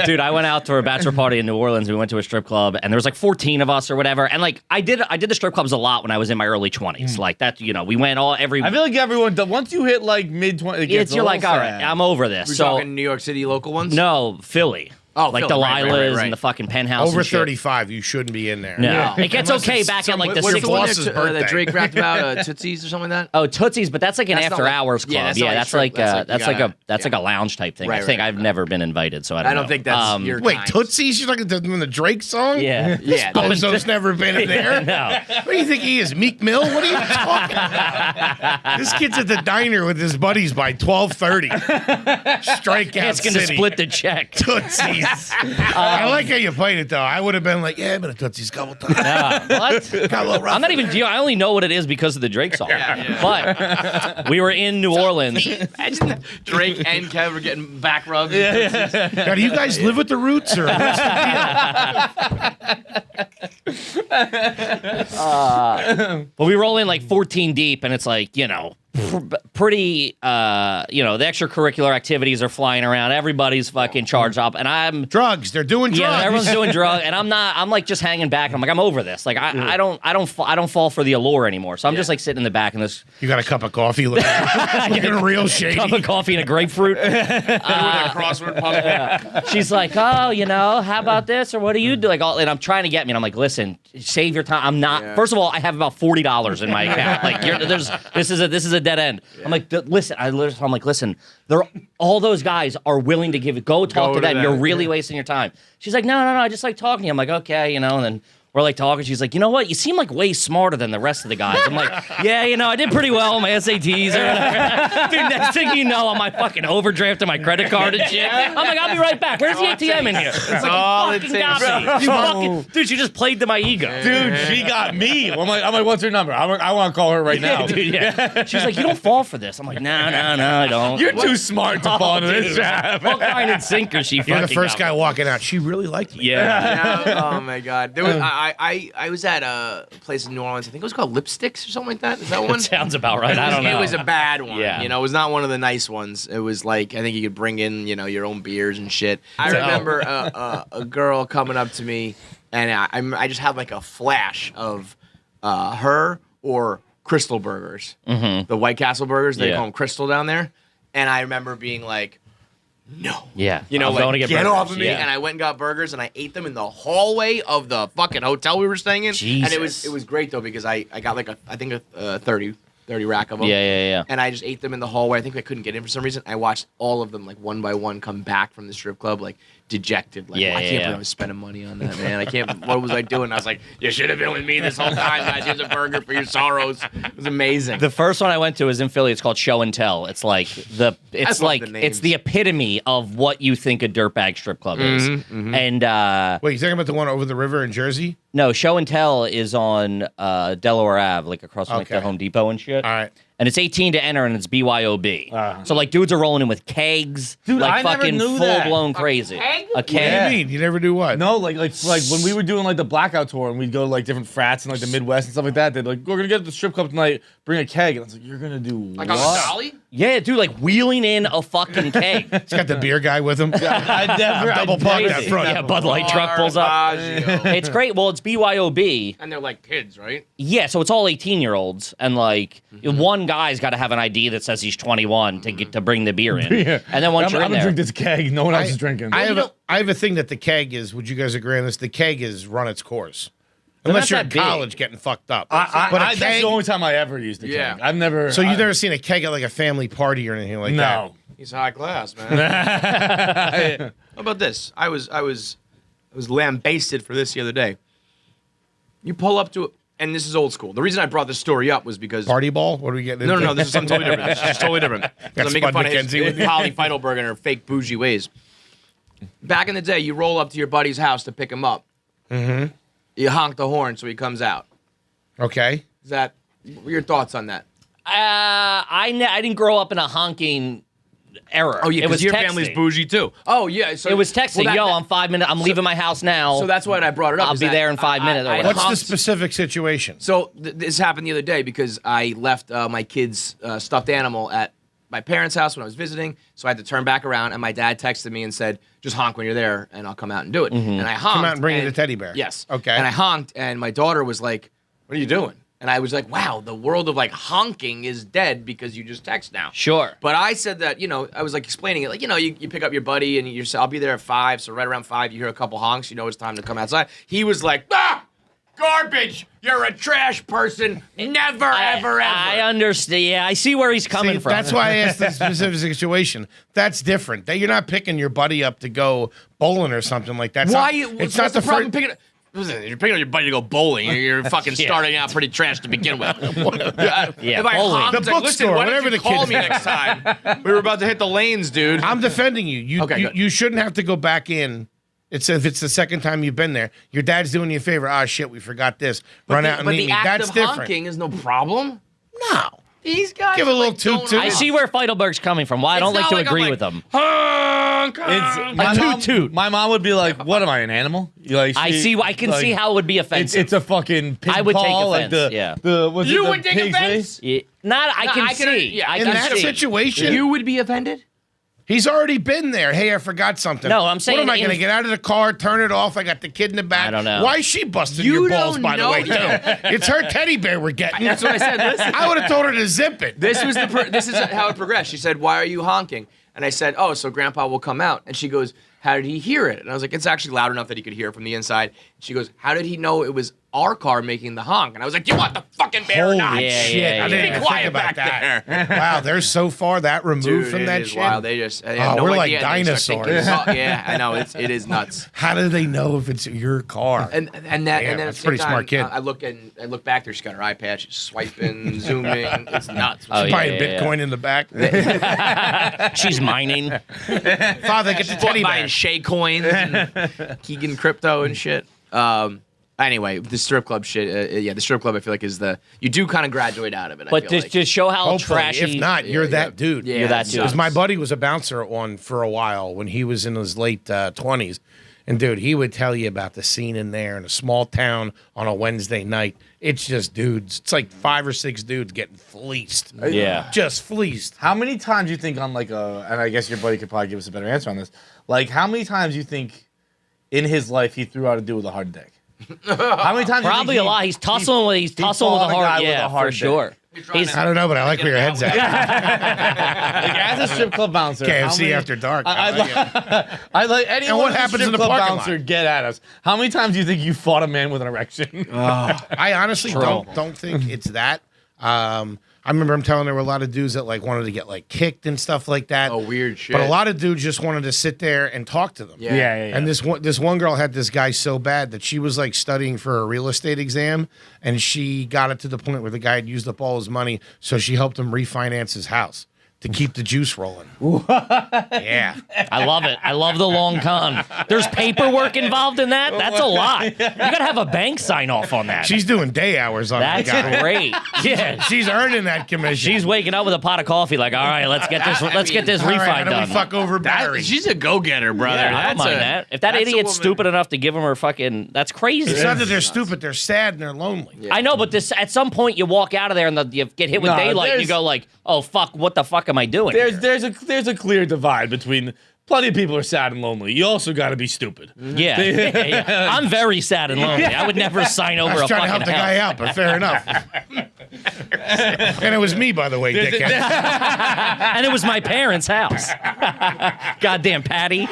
Dude, I went out to a bachelor party in New Orleans. We went to a strip club, and there was like 14 of us or whatever. And like I did the strip clubs a lot when I was in my early 20s. Like that, we went every. I feel like everyone once you hit like mid-20s, you're like, all right, I'm over this. We're talking New York City local ones? No, Philly. Oh, like Philly. Delilah's Right. and the fucking penthouse. Over and shit. 35, you shouldn't be in there. No, it gets okay back at like the what's 60s. the boss's birthday? That Drake rapped about Tootsies or something like that. Oh, Tootsies, but that's like an after hours club. Yeah, that's like a lounge type thing. Right, I think right, I've never been invited, so I don't know. I don't think that's your Wait, kind. Tootsies? You're talking doing the Drake song? Yeah. Yeah. Bozo's never been in there. No. What do you think he is, Meek Mill? What are you talking about? This kid's at the diner with his buddies by 12:30. Strikeout It's going to City. split the check. Tootsies. I like how you played it, though. I would have been like, yeah, I've been a Tootsies a couple times. What? Got a little rough I'm not in even. there. I only know what it is because of the Drake song. But we were in New Orleans. Imagine that Drake and Kev are getting back rubs. Now, do you guys live with the Roots, or what's the deal? But we roll in like 14 deep, and it's like pretty. The extracurricular activities are flying around. Everybody's fucking charged up, and I'm. Drugs. They're doing drugs. Yeah, everyone's doing drugs, and I'm not. I'm like just hanging back. And I'm like, I'm over this. Like, I don't fall for the allure anymore. So I'm just like sitting in the back, and this You got a cup of coffee looking real shady. cup of coffee and a grapefruit. Crossword puzzle. She's like, oh, how about this or what do you do? Like, and I'm trying to get me, and I'm like, listen, save your time. I'm not. First of all, I have about $40 in my account. Like, this is a dead end. I'm like, listen. I'm like, listen. All those guys are willing to give it. Go talk to them. You're really wasting your time. She's like, no. I just like talking to you. I'm like, okay, and then. We're like talking. She's like, you know what? You seem like way smarter than the rest of the guys. I'm like, yeah, I did pretty well on my SATs or whatever. Dude, next thing you know, I'm like fucking overdrafting my credit card and shit. I'm like, I'll be right back. Where's the ATM in here? It's like, you fucking got me. Dude, she just played to my ego. Dude, she got me. I'm like, what's her number? I want to call her right now. Dude, yeah. She's like, you don't fall for this. I'm like, no, I don't. You're too smart to fall into this trap. Hook, line, and sinker. She fucking You're the first got guy me. walking out. She really liked me. Yeah. Oh my God! There was I was at a place in New Orleans. I think it was called Lipsticks or something like that. Is that one? Sounds about right. I don't know. It was a bad one. Yeah. It was not one of the nice ones. It was like I think you could bring in your own beers and shit. I remember a girl coming up to me, and I just had like a flash of her or Crystal Burgers, the White Castle burgers. They call them Crystal down there, and I remember being like. No. Yeah. I'm going to get burgers. off of me. Yeah. And I went and got burgers, and I ate them in the hallway of the fucking hotel we were staying in. Jesus. And it was great, though, because I got like a 30 rack of them. Yeah. And I just ate them in the hallway. I think I couldn't get in for some reason. I watched all of them, like, one by one come back from the strip club, like, dejected. Like, I can't believe I was spending money on that, man. What was I doing? I was like, you should have been with me this whole time, guys. Here's a burger for your sorrows. It was amazing. The first one I went to was in Philly. It's called Show and Tell. It's like it's the epitome of what you think a dirtbag strip club is. And Wait, you talking about the one over the river in Jersey? no, Show and Tell is on Delaware Ave, like across from like the Home Depot and shit. All right. And it's 18 to enter, and it's BYOB. So like dudes are rolling in with kegs, Dude, like I never fucking knew full that. blown crazy. A keg? What do you mean? You never do what? No, like when we were doing like the blackout tour and we'd go to like different frats in like the Midwest and stuff like that. They'd like, we're gonna get to the strip club tonight. Bring a keg, and I was like, you're gonna do Like what? on a dolly? Yeah, dude, like wheeling in a fucking keg. He's got the beer guy with him. I never double parked that front. Yeah, Bud Light truck pulls up. Barbagio. It's great. Well, it's BYOB. And they're like kids, right? Yeah, so it's all 18-year-olds, and like one guy's got to have an ID that says he's 21 to get to bring the beer in. Yeah. And then once I'm you're in gonna there, drink this keg. No one else is drinking. I have a thing that the keg is. Would you guys agree on this? The keg is run its course. Unless you're not in that big. college getting fucked up. But that's keg- the only time I ever used a keg. Yeah. I've never. So you've never seen a keg at like a family party or anything like that? No. He's high class, man. How about this? I was lambasted for this the other day. You pull up to and this is old school. The reason I brought this story up was because Party ball? What are we getting into? No, this is something totally different. This is just totally different. 'Cause Got I'm making Spud fun of McKenzie with you. Holly Feidelberg and her fake bougie ways. Back in the day, you roll up to your buddy's house to pick him up. Mm-hmm. You honk the horn so he comes out. Okay. What are your thoughts on that? I didn't grow up in a honking era. Oh, yeah, it was because your texting. family's bougie, too. Oh, yeah. So It was texting. well, I'm 5 minutes. I'm leaving my house now. So that's why I brought it up. I'll is be that there in 5 minutes. Or I whatever. What's the honked- specific situation? So this happened the other day because I left my kid's stuffed animal at my parents' house when I was visiting, so I had to turn back around, and my dad texted me and said, just honk when you're there, and I'll come out and do it. And I honked. Come out and bring you the teddy bear. Yes. Okay. And I honked, and my daughter was like, what are you doing? And I was like, wow, the world of like honking is dead because you just text now. Sure. But I said that, I was like explaining it, like, you pick up your buddy and you say, I'll be there at 5. So right around 5, you hear a couple honks, you know it's time to come outside. He was like, garbage. You're a trash person. Never, ever, ever. I understand. Yeah, I see where he's coming from. That's why I asked the specific situation. That's different. You're not picking your buddy up to go bowling or something like that. It's not the problem picking up. Listen, you're picking up your buddy to go bowling. You're fucking starting out pretty trash to begin with. Yeah, if I bowling. honked, The like, listen, bookstore, why whatever don't you the call kids- me next time? We were about to hit the lanes, dude. I'm defending you. Okay, good. You shouldn't have to go back in. If it's the second time you've been there. Your dad's doing you a favor. Oh, shit, we forgot this. Run out and meet me. But the act That's of different. honking is no problem. No. These guys Give a little like, toot don't toot. I see where Feidelberg's coming from. Why I don't It's like not to like I'm agree like, with him. honk, It's honk. my mom, toot. my mom would be like, "What am I, an animal?" I can see how it would be offensive. It's a fucking pig I would take call, offense, like yeah. what's You it, the would take pig's offense? face? Yeah, I can see. yeah, I In can that see. situation, You would be offended? he's already been there. Hey, I forgot something. No, I'm saying What am I in- going to get out of the car, turn it off? I got the kid in the back. I don't know. Why is she busting You your balls, don't by the know way, too? that. It's her teddy bear we're getting. That's what I said. Listen. I would have told her to zip it. This is how it progressed. She said, "Why are you honking?" And I said, "Oh, so Grandpa will come out." And she goes, "How did he hear it?" And I was like, "It's actually loud enough that he could hear it from the inside." She goes, "How did he know it was our car making the honk?" And I was like, "You want the fucking bear or not?" Yeah, Shit, yeah, I yeah. didn't Be even quiet think about back that. there. Wow, they're so far that removed Dude, from it that is shit. wild. They just they have no we're like idea. And they start dinosaurs. thinking, yeah, I know. It is nuts. How do they know if it's your car? And then Damn, at that's the a pretty same time, smart kid. I look back there. She's got her iPad. She's swiping, zooming. It's nuts. Oh, yeah, Buying yeah, Bitcoin in the back. She's mining. Father, get the teddy buying bear. Shay coins, and Keegan crypto and shit. Anyway, the strip club shit. The strip club I feel like is you do kind of graduate out of it. I But feel to show how Hopefully, trashy. if not, you're that dude. Yeah, You're that it dude. sucks. Because my buddy was a bouncer on for a while when he was in his late 20s. And, dude, he would tell you about the scene in there in a small town on a Wednesday night. It's just dudes. It's like 5 or 6 dudes getting fleeced. Yeah. Just fleeced. How many times you think on like and I guess your buddy could probably give us a better answer on this. Like, how many times you think in his life he threw out a dude with a hard dick? How many times? Probably a lot. He's tussling with he a fought a guy hard. with Yeah, a hard for dick. sure. He's I don't know, but I like where your head's at. Like, as a strip club bouncer, how KFC many- after dark. I like anyone. And what who's a happens strip in the club parking bouncer? lot? Get at us. How many times do you think you fought a man with an erection? I honestly don't think it's that. I remember him telling there were a lot of dudes that like wanted to get like kicked and stuff like that. Oh, weird shit. But a lot of dudes just wanted to sit there and talk to them. Yeah. And this one girl had this guy so bad that she was like studying for a real estate exam, and she got it to the point where the guy had used up all his money, so she helped him refinance his house to keep the juice rolling. Yeah. I love it. I love the long con. There's paperwork involved in that. That's a lot. You gotta have a bank sign off on that. She's doing day hours on That's that guy. great. Yeah. She's earning that commission. She's waking up with a pot of coffee, like, all right, let's get this all right, refi how do done. we fuck over Barry? She's a go-getter, brother. Yeah, I don't mind that. If that that's a idiot's woman. stupid enough to give him her fucking, that's crazy. It's not that they're stupid, they're sad and they're lonely. I know, but this at some point you walk out of there and you get hit with No, daylight and you there's- go like, oh fuck, what the fuck am I doing? here? There's a clear divide between plenty of people are sad and lonely. You also got to be stupid. Yeah. Yeah. I'm very sad and lonely. I would never sign I over was a trying to fucking help the guy house. out, but fair enough. And it was me, by the way, dickhead. And it was my parents' house. Goddamn Patty.